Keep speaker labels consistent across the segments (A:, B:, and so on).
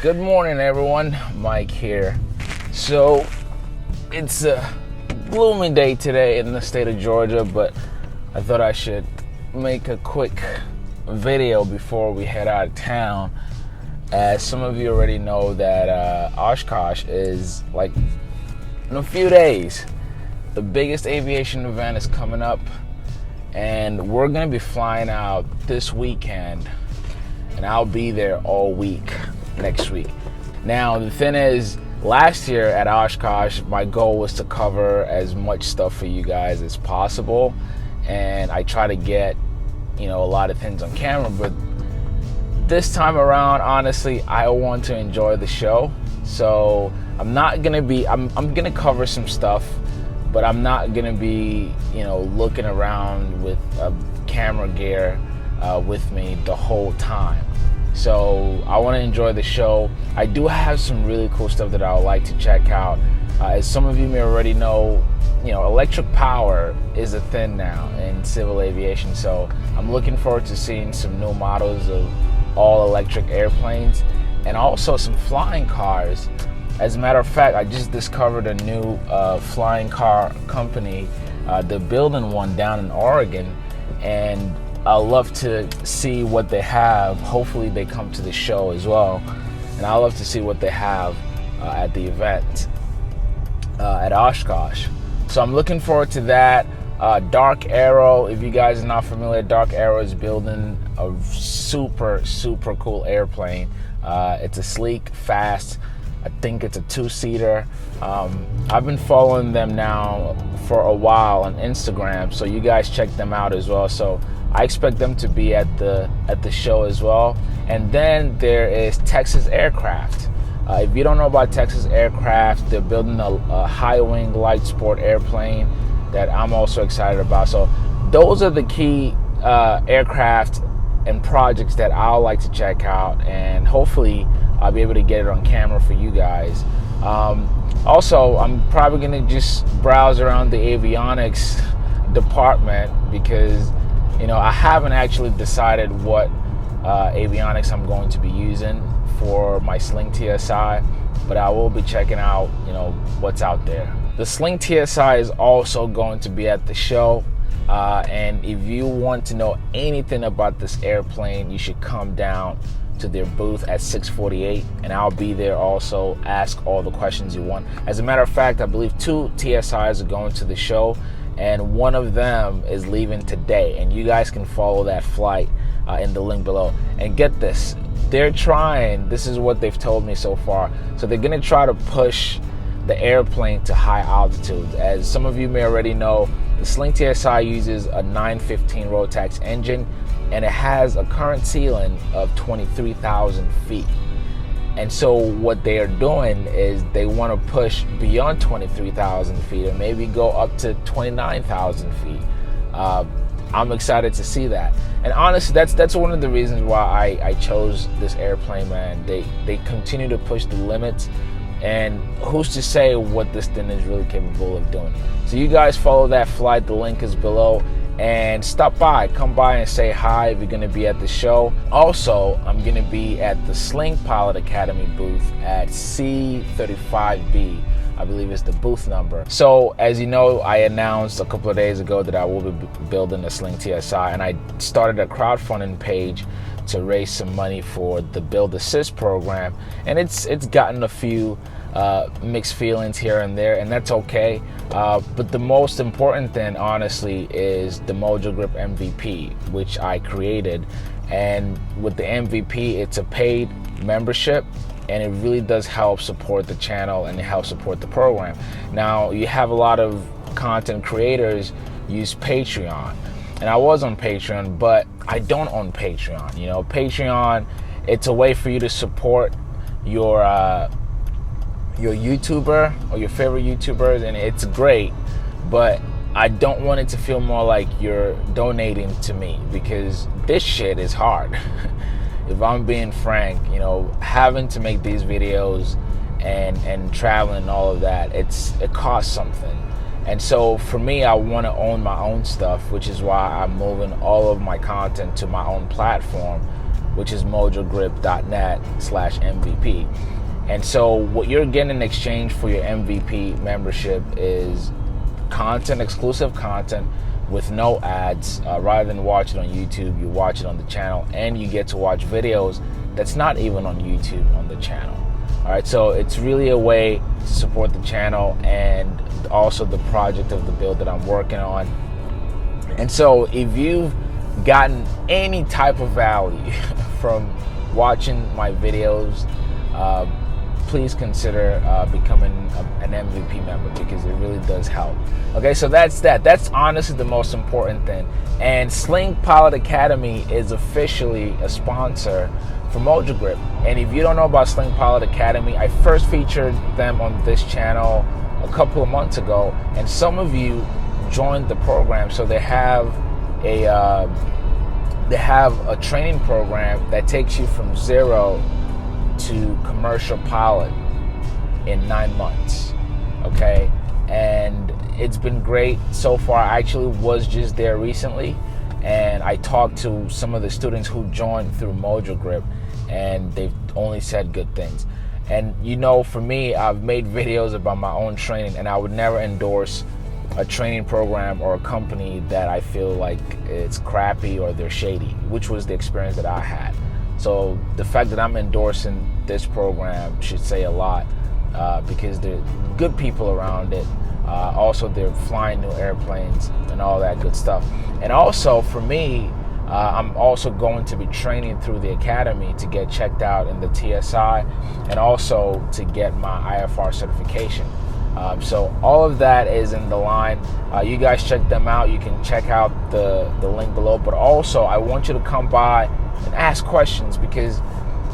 A: Good morning, everyone. Mike here. So, it's a gloomy day today in the state of Georgia, but I thought I should make a quick video before we head out of town. As some of you already know that Oshkosh is, like, in a few days, the biggest aviation event is coming up, and we're going to be flying out this weekend, and I'll be there all week next week. Now, the thing is, last year at Oshkosh, my goal was to cover as much stuff for you guys as possible, and I try to get, a lot of things on camera, but this time around, honestly, I want to enjoy the show. So I'm not gonna be, I'm gonna cover some stuff, but I'm not gonna be, looking around with a camera gear with me the whole time. So I want to enjoy the show. I do have some really cool stuff that I would like to check out. As some of you may already know, electric power is a thing now in civil aviation. So I'm looking forward to seeing some new models of all electric airplanes and also some flying cars. As a matter of fact, I just discovered a new flying car company. They're building one down in Oregon, and I'd love to see what they have. Hopefully they come to the show as well, and I'd love to see what they have at the event at Oshkosh. So I'm looking forward to that. Dark Arrow, if you guys are not familiar, Dark Arrow is building a super cool airplane. It's a sleek, fast, I think it's a two-seater. I've been following them now for a while on Instagram, so you guys check them out as well. So I expect them to be at the show as well. And then there is Texas Aircraft. If you don't know about Texas Aircraft, they're building a high-wing light sport airplane that I'm also excited about. So those are the key aircraft and projects that I'll like to check out, and hopefully I'll be able to get it on camera for you guys. Also, I'm probably gonna just browse around the avionics department because I haven't actually decided what avionics I'm going to be using for my Sling TSI, but I will be checking out what's out there. The Sling TSI is also going to be at the show, and if you want to know anything about this airplane, you should come down to their booth at 648, and I'll be there also. Ask all the questions you want. As a matter of fact, I believe 2 TSIs are going to the show, and one of them is leaving today, and you guys can follow that flight in the link below. And get this, this is what they've told me so far, so they're gonna try to push the airplane to high altitudes. As some of you may already know, the Sling TSI uses a 915 Rotax engine, and it has a current ceiling of 23,000 feet. And so what they are doing is they want to push beyond 23,000 feet and maybe go up to 29,000 feet. I'm excited to see that. And honestly, that's one of the reasons why I chose this airplane, man. They continue to push the limits, and who's to say what this thing is really capable of doing. So you guys follow that flight, the link is below, and come by and say hi if you're going to be at the show. Also, I'm going to be at the Sling Pilot Academy booth at C35B, I believe is the booth number. So as you know, I announced a couple of days ago that I will be building a Sling TSI, and I started a crowdfunding page to raise some money for the Build Assist program, and it's gotten a few mixed feelings here and there, and that's okay. But the most important thing, honestly, is the Mojo Grip MVP, which I created. And with the MVP, it's a paid membership, and it really does help support the channel and it helps support the program. Now, you have a lot of content creators use Patreon, and I was on Patreon, but I don't own Patreon. Patreon, it's a way for you to support your YouTuber or your favorite YouTubers, and it's great, but I don't want it to feel more like you're donating to me, because this shit is hard. If I'm being frank, having to make these videos and traveling and all of that, it costs something. And so for me, I want to own my own stuff, which is why I'm moving all of my content to my own platform, which is mojogrip.net/MVP. And so what you're getting in exchange for your MVP membership is content, exclusive content with no ads. Rather than watch it on YouTube, you watch it on the channel, and you get to watch videos that's not even on YouTube on the channel. All right, so it's really a way to support the channel and also the project of the build that I'm working on. And so if you've gotten any type of value from watching my videos, please consider becoming an MVP member, because it really does help. Okay, so that's that. That's honestly the most important thing. And Sling Pilot Academy is officially a sponsor for MojoGrip. And if you don't know about Sling Pilot Academy, I first featured them on this channel a couple of months ago, and some of you joined the program. So they have a training program that takes you from zero to commercial pilot in 9 months. Okay, and it's been great so far. I actually was just there recently, and I talked to some of the students who joined through MojoGrip, and they've only said good things. And you know, for me, I've made videos about my own training, and I would never endorse a training program or a company that I feel like it's crappy or they're shady, which was the experience that I had. So the fact that I'm endorsing this program should say a lot, because there are good people around it. Also, they're flying new airplanes and all that good stuff. And also for me, I'm also going to be training through the academy to get checked out in the TSI, and also to get my IFR certification. So all of that is in the line. You guys check them out. You can check out the link below. But also, I want you to come by and ask questions, because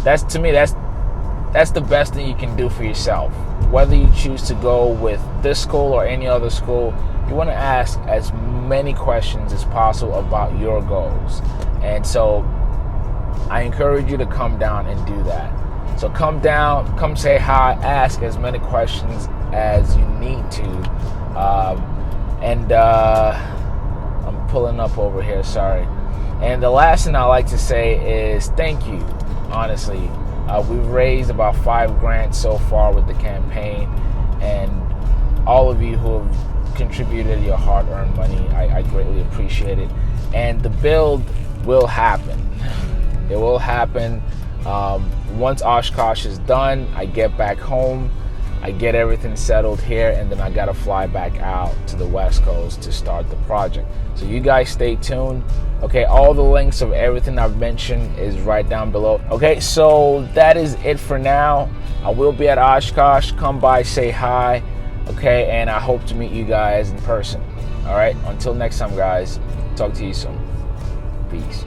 A: that's the best thing you can do for yourself. Whether you choose to go with this school or any other school, you want to ask as many questions as possible about your goals. And so I encourage you to come down and do that. So come down, come say hi, ask as many questions as you need to. I'm pulling up over here, sorry. And the last thing I like to say is thank you, honestly. We've raised about $5,000 so far with the campaign, and all of you who have contributed your hard-earned money, I greatly appreciate it. And the build will happen. It will happen. Once Oshkosh is done, I get back home, I get everything settled here, and then I gotta fly back out to the West Coast to start the project. So you guys stay tuned. Okay, all the links of everything I've mentioned is right down below. Okay, so that is it for now. I will be at Oshkosh. Come by, say hi. Okay, and I hope to meet you guys in person. All right, until next time, guys. Talk to you soon. Peace.